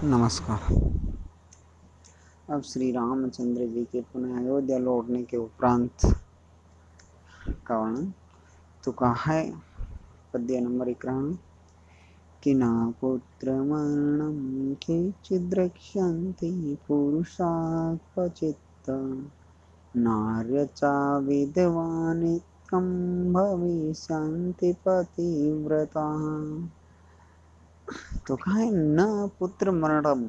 नमस्कार। अब श्री रामचंद्र जी के पुनः अयोध्या लौटने के उपरांत का वर्णन तो कहा है पद्य नंबर 51 कि न पुत्रमरणं केचिद्रक्ष्यन्ति पुरुषा क्वचित् नार्यचा विद्वानित्यं भविष्यन्ति पतिव्रताः। तो कहा है न पुत्र मरणम,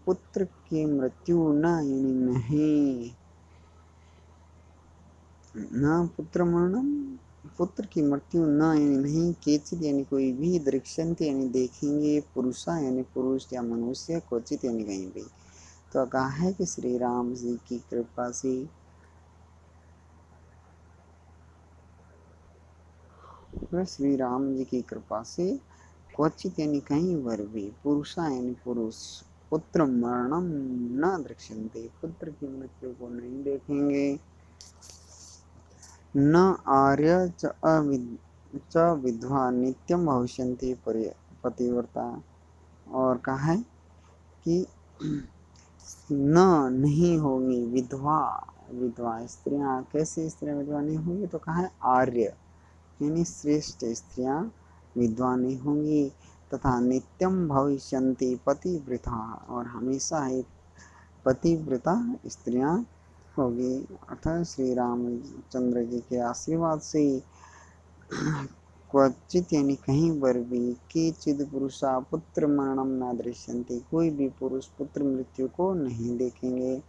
पुत्र की मृत्यु न यानी नहीं, न पुत्र मरणम पुत्र की मृत्यु न यानी नहीं, केचित यानी कोई भी, दृश्यन्ति यानी देखेंगे, पुरुषा यानी पुरुष या मनुष्य, क्वचित यानी कहीं भी। तो कहा है कि श्री राम जी की कृपा से श्री राम जी की कृपा से क्वचित यानी कहीं पर भी, पुरुषा यानी पुरुष, पुत्र मरणम न दृश्यन्ते, पुत्र की मृत्यु को नहीं देखेंगे, न आर्य च विधवा नित्यम भविष्यन्ति पतिव्रता। और कहा है कि न नहीं होंगी विधवा, विधवा स्त्रियां, कैसी स्त्रियां विधवा नहीं होंगी, तो कहा है आर्य यानी श्रेष्ठ स्त्रियां विधवा नहीं होंगी, तथा नित्यम भविष्यन्ति पतिव्रता, और हमेशा ही पतिव्रता स्त्रियां होगी। अर्थात श्री रामचंद्र जी के आशीर्वाद से क्वचित यानी कहीं पर भी, केचिद पुरुषा पुत्र मरणम न दृश्यन्ति, कोई भी पुरुष पुत्र मृत्यु को नहीं देखेंगे,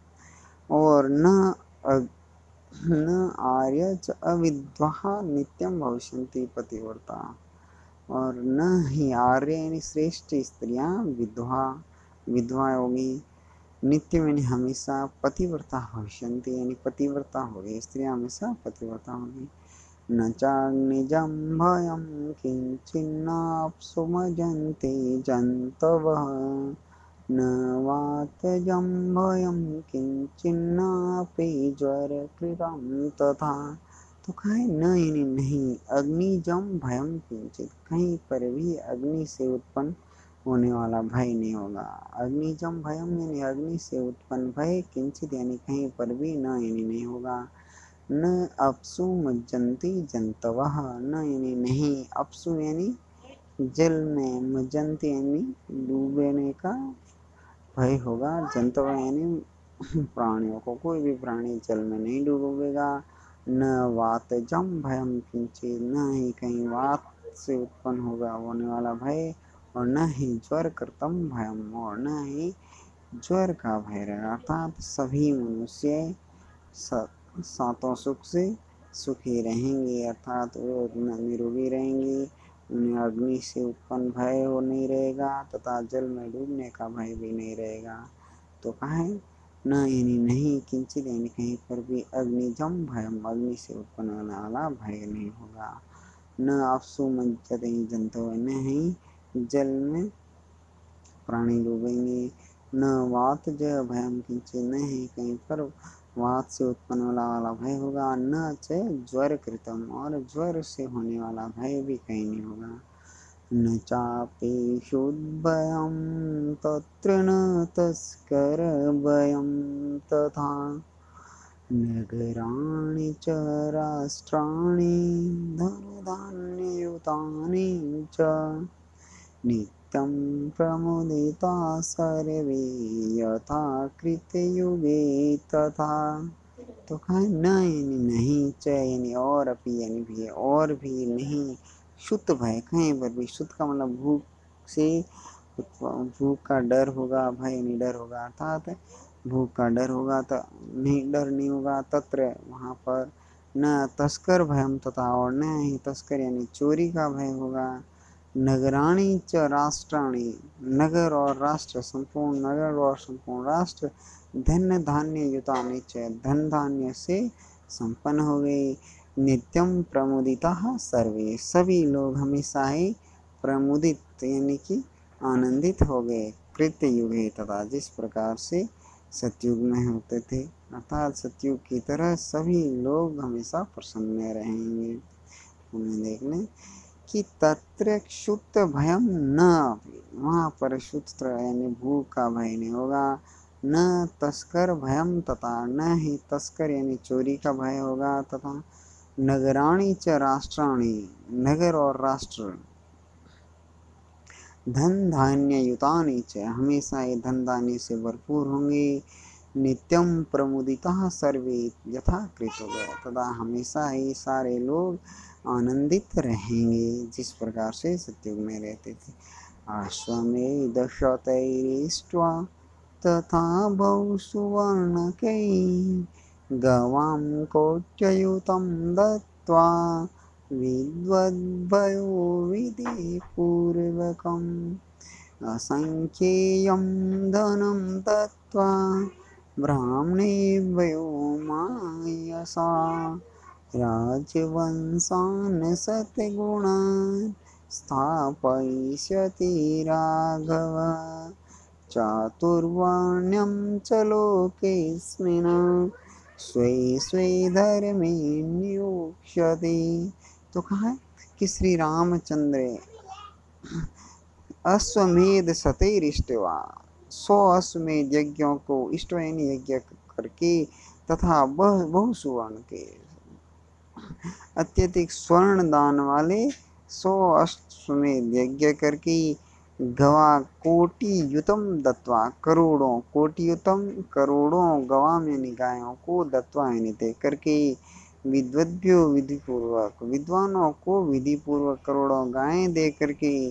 और न आर्य च अविद्वा नित्यम भविष्यन्ति पतिव्रता, और न ही आर्य यानी श्रेष्ठ स्त्रियां विधवा होगी, नित्य यानी हमेशा, पतिव्रता भविष्यन्ति यानी पतिव्रता होगी, स्त्रियां हमेशा पतिव्रता होगी। न चाग्निजं भयं किंचिन्नाप्सुमजन्ते जन्तवः, न वातजं भयं किंचिन्नापि ज्वरकृतं तथा। तो कहे न यानी नहीं, अग्निजम भयम किंचित, कहीं पर भी अग्नि से उत्पन्न होने वाला भय नहीं होगा। अग्निजम भयम यानी अग्नि से उत्पन्न भय, किंचित यानी कहीं पर भी, न यानी नहीं होगा। न अपसु मज्जन्ति जंतवः, न यानी नहीं, अपसु यानी जल में, मज्जन्ति यानी डूबने का भय होगा, जंतव यानी प्राणियों को, कोई भी प्राणी जल में नहीं डूबेगा। न वातजम भयम किंचित, न ही कहीं वात से उत्पन्न होगा होने वाला भय, और न ही ज्वर कृतम भयम, और न ही ज्वर का भय रहेगा। अर्थात सभी मनुष्य सातों सुख से सुखी रहेंगे, अर्थात वो निरोगी रहेंगे, उन्हें अग्नि से उत्पन्न भय हो नहीं रहेगा, तथा जल में डूबने का भय भी नहीं रहेगा। तो कहा है न यानी नहीं, किंचित यानी कहीं पर भी, अग्निजम भयम, अग्नि से उत्पन्न होने वाला भय नहीं होगा। न अपसु मज्जते जंतु, न ही जल में प्राणी डूबेंगे। न वात जय भयम किंचित, न ही कहीं पर वात से उत्पन्न वाला भय होगा। न च ज्वर कृतम, और ज्वर से होने वाला भय भी कहीं नहीं होगा। न चापेशुद्भयं तत्र न तस्कर भयं तथा, नगराणि च राष्ट्राणि धनधान्ययुतानि च, नित्यं प्रमुदिता सर्वे यथा कृतयुगे तथा। तो कहा न यानी नहीं, च यानी और, अपि यानी भी, और भी नहीं, शुद्ध भय, कहीं पर भी, शुद्ध का मतलब भूख से, भूख का डर होगा, भय नहीं डर होगा, अर्थात भूख का डर होगा तो नहीं, डर नहीं होगा, तत्र वहाँ पर। न तस्कर भयम तथा, और न ही तस्कर यानी चोरी का भय होगा। नगराणी च राष्ट्राणी, नगर और राष्ट्र, संपूर्ण नगर और संपूर्ण राष्ट्र, धन धान्य युतानि च, धन धान्य से संपन्न हो गए। नित्यम प्रमुदिता सर्वे, सभी लोग हमेशा ही प्रमुदित यानी कि आनंदित हो गए। कृत्य युगे तथा, जिस प्रकार से सतयुग में होते थे, अर्थात सतयुग की तरह सभी लोग हमेशा प्रसन्न रहेंगे। उन्हें देख लें कि तत्र क्षुत् भयम न अपि, वहाँ पर क्षुत् यानी भूख का भय नहीं होगा, न तस्कर भयम तथा, न ही तस्कर यानी चोरी का भय होगा, तथा नगराणि च राष्ट्राणि, नगर और राष्ट्र, धन धान्य युतानि च, हमेशा ये धन धान्य से भरपूर होंगे, नित्यम प्रमुदिता सर्वे यथा कृतोदय, तथा हमेशा ही सारे लोग आनंदित रहेंगे जिस प्रकार से सतयुग में रहते थे। अश्वमेध शतैरिष्ट्वा तथा बहुसुवर्णकै गवां कोट्ययुतं दत्त्वा विद्वद्भयो विधिपूर्वकम् असंख्येयं धनं दत्त्वा ब्राह्मणेभ्यो मायसा राजवंशान् सद्गुणान् स्थापयिष्यति राघव चातुर्वर्ण्यं च लोकेऽस्मिन् स्वे स्वे धर्मे नियोक्ष्यति। तो कहा है कि श्री रामचंद्र अश्वमेध सतैरिष्ट्वा, 100 अश्वमेध यज्ञों को इष्टवैन यज्ञ करके तथा बहु सुवर्ण के अत्यधिक स्वर्ण दान वाले 100 अश्वमेध यज्ञ करके गवा कोटि युतम दत्वा, करोड़ों कोटि युतम करोड़ों गवाम यानी गायों को दत्वा यानी दे करके विद्वद्भ्यो विधि पूर्वक, विद्वानों को विधि पूर्वक करोड़ों गायें दे करके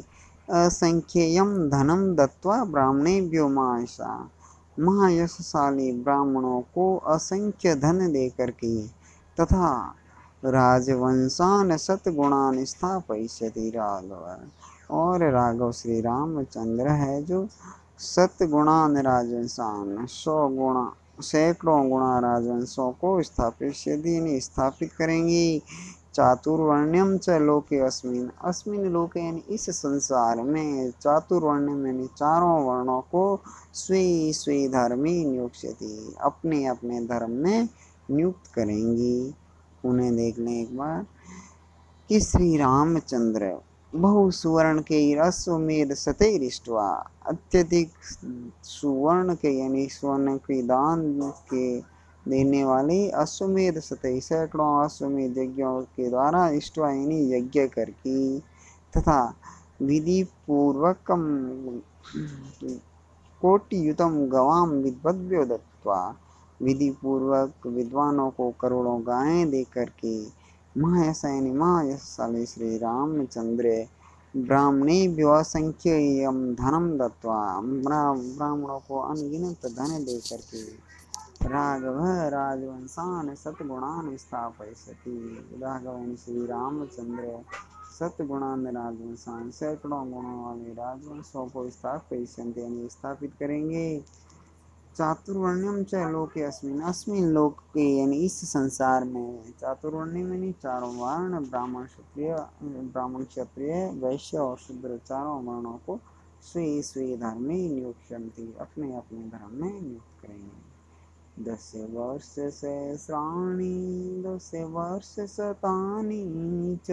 असंख्ययम धनम दत्वा ब्राह्मणेभ्यो मायसा, महायशशाली ब्राह्मणों को असंख्य धन दे करके तथा राजवंशान सतगुणान स्थापयिष्यति राघव, और राघव श्री रामचंद्र है जो सतगुणान राजवंशान 100 गुणा सैकड़ों गुणा राजवंशों को स्थापित करेंगे। चातुर्वर्ण्यम च लोके अस्मिन, अस्मिन लोके यानी इस संसार में, चातुर्वर्ण्यम यानी चारों वर्णों को स्वे स्वे धर्मे नियोक्ष्यति, अपने अपने धर्म में नियुक्त करेंगी। उन्हें देख लें एक बार कि श्री रामचंद्र बहु सुवर्ण के अश्वमेध सतैरिष्ट्वा, अत्यधिक सुवर्ण के यानी स्वर्ण के दान के देने वाले अश्वमेध सतै सैकड़ों अश्वमेध यज्ञों के द्वारा इष्टवा यानी यज्ञ करके तथा विधि पूर्वकम कोटियुतम गवाम विद्वद्भ्यो दत्वा, विधि पूर्वक विद्वानों को करोड़ों गायें दे करके महायशानी महायशाली श्री रामचंद्र ब्राह्मणेभ्यो असंख्यम धनम दत्वा, ब्राह्मणों को अनगिनत धन दे करके राघव राजवंशान सतगुणान स्थापयिष्यति, राघव श्री रामचंद्र सतगुणान राजवंशान सैकड़ों गुणों वाले राजवंशों को स्थापित करेंगे। चातुर्वर्ण्यम च लोके अस्मिन, अस्मिन लोक के यानी इस संसार में, चातुर्वर्ण्यम यानी चारों वर्ण, ब्राह्मण क्षत्रिय वैश्य और शूद्र चारों वर्णों को स्वे स्वे धर्म में नियुक्ष्यन्ति, अपने अपने धर्म में नियुक्त करेंगे। 10 वर्ष सहस्राणि 10 वर्ष शतानि च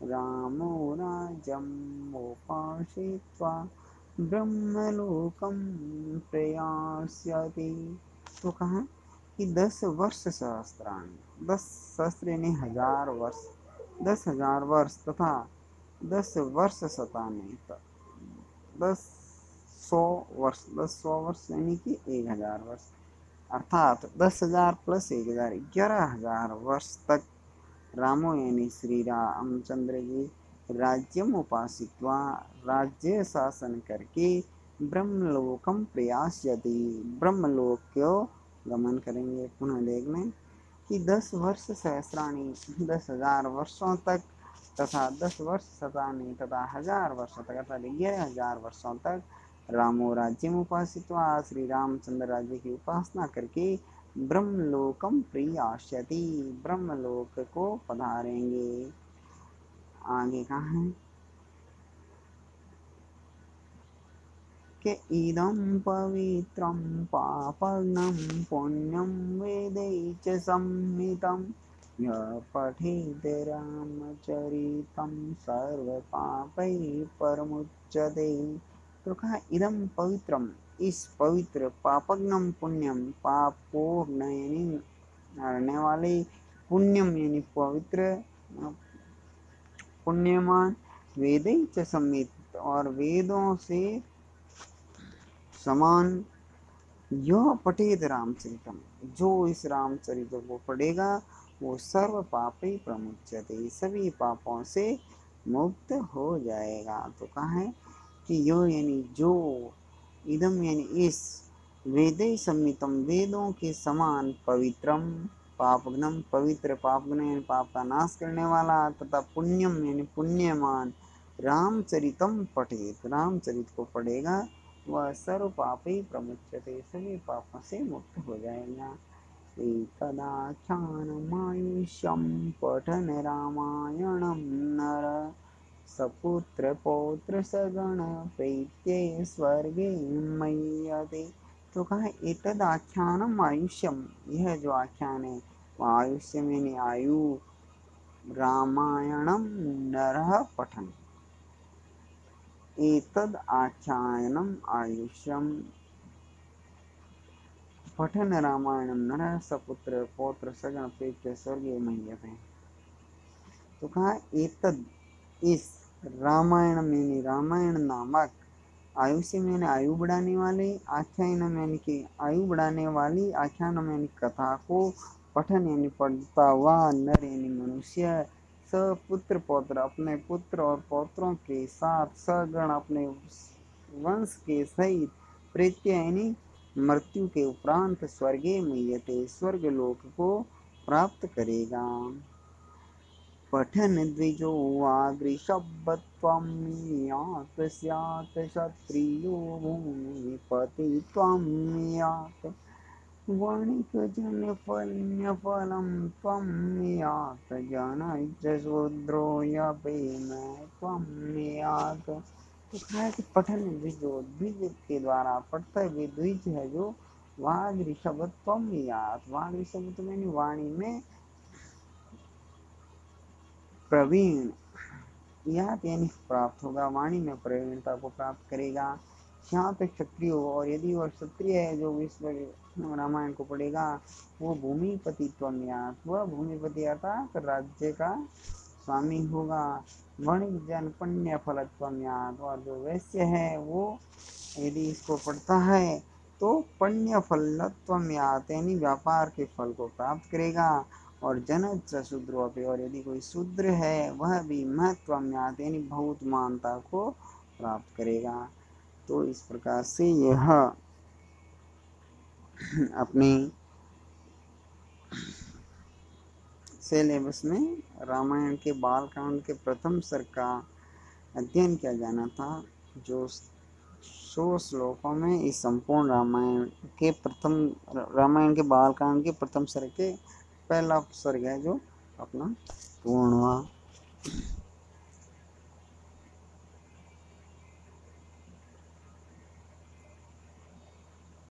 रामो राज्यम् उपाश्रित्वा ब्रह्मलोकम प्रयास्यति। तो कहा कि 10 वर्ष सहस्त्राणि, 10 सहस्त्र यानी 1000 वर्ष, 10,000 वर्ष तथा 10 वर्ष शतानि 100 वर्ष, 100 वर्ष यानी कि 1000 वर्ष, अर्थात 10,000 प्लस 1000 11,000 वर्ष तक रामो यानी श्री रामचंद्र जी राज्यम उपासित्वा राज्य शासन करके ब्रह्मलोकम प्रयास्यति, ब्रह्मलोक को गमन करेंगे। पुनः देख लें कि 10 वर्ष सहस्राणी 10,000 वर्षों तक तथा 10 वर्ष शतानी तथा 1000 वर्षों तक अर्थात 11,000 वर्षों तक रामो राज्यम उपासित्वा श्री रामचंद्र राज्य की उपासना करके ब्रह्मलोकम प्रयास्यति, ब्रह्मलोक को पधारेंगे। आगे कहाँ है कि इदं पवित्रं पापनं पुण्यं वेदै च संहितं यः पठेत् रामचरितं सर्वपापैः परमुच्यते। तो कहा इदम पवित्रम, इस पवित्र पापग्नम पुण्यम, पाप को हरने वाले, पुण्यम यानी पवित्र पुण्यमान, वेदै च सम्मित और वेदों से समान, यह पठेत रामचरितम, जो इस रामचरित को पढ़ेगा वो सर्व पापी प्रमुच्यते, सभी पापों से मुक्त हो जाएगा। तो कहा है कि यो यानी जो, इदम यानी इस, वेदे सम्मितम वेदों के समान, पवित्रम पापग्नम पवित्र, पापग्न यानी पाप का नाश करने वाला, तथा पुण्यम यानी पुण्यमान, रामचरितम पठेत रामचरित को पढ़ेगा वह सर्व पापी प्रमुच्यते, सभी पापों से मुक्त हो जाएगा। एकदाख्यानमायुष्यं पठन रामायणं नर, सपुत्र पौत्र सगण प्रीत्यै स्वर्गे मय्यते। तो कहा एतद आख्यानम आयुष्यम, यह जो आख्यान है वह आयुष्य यानी आयु, रामायणम नरः पठन, एतद आख्यानम आयुष्यम पठन रामायणम नरः सपुत्र पौत्र सगण प्रीत्यै स्वर्गे मह्यते। तो कहा एतद, इस रामायण में, रामायण नामक, आयुष्य में आयु बढ़ाने वाले, आख्यान यानी कि आयु बढ़ाने वाली, आख्यान यानी कथा को, पठन यानी पढ़ता हुआ, नर यानी मनुष्य, सपुत्र पौत्र अपने पुत्र और पौत्रों के साथ, सगण अपने वंश के सहित, प्रेत्य यानी मृत्यु के उपरांत, स्वर्गे मय्यते स्वर्ग लोक को प्राप्त करेगा। पठन द्विजो वागृषभत्वं यात् स्यात् क्षत्रियो भूमिपति त्वं यात् वणिकजनफल्यफलं त्वं यात् जनैर्जशूद्रो यपेम त्वं यात्। तो कहा है कि पठन द्विजो, द्विज के द्वारा पढ़ता हुए द्विज है जो, वागृषभत्वं यात्, वागृषभ तो यानी वाणी में प्रवीण, यात यानी प्राप्त होगा, वाणी में प्रवीणता को प्राप्त करेगा। शांत क्षत्रिय, और यदि वह क्षत्रिय है जो इस रामायण को पढ़ेगा वो भूमिपति त्वम्यात, वह भूमिपति अर्थात राज्य का स्वामी होगा। वणिक जन पुण्य फल त्वम्यात, और जो वैश्य है वो यदि इसको पढ़ता है तो पुण्य फल त्वम्यात यानी व्यापार के फल को प्राप्त करेगा। और जनज शूद्रोपि, और यदि कोई शूद्र है वह भी महत्वम्यात यानी बहुत मानता को प्राप्त करेगा। तो इस प्रकार से यह अपने सिलेबस में रामायण के बालकांड के प्रथम सर्ग का अध्ययन किया जाना था, जो 100 श्लोकों में इस संपूर्ण रामायण के बालकांड के प्रथम सर्ग के पहला सर्ग है जो अपना पूर्ण हुआ।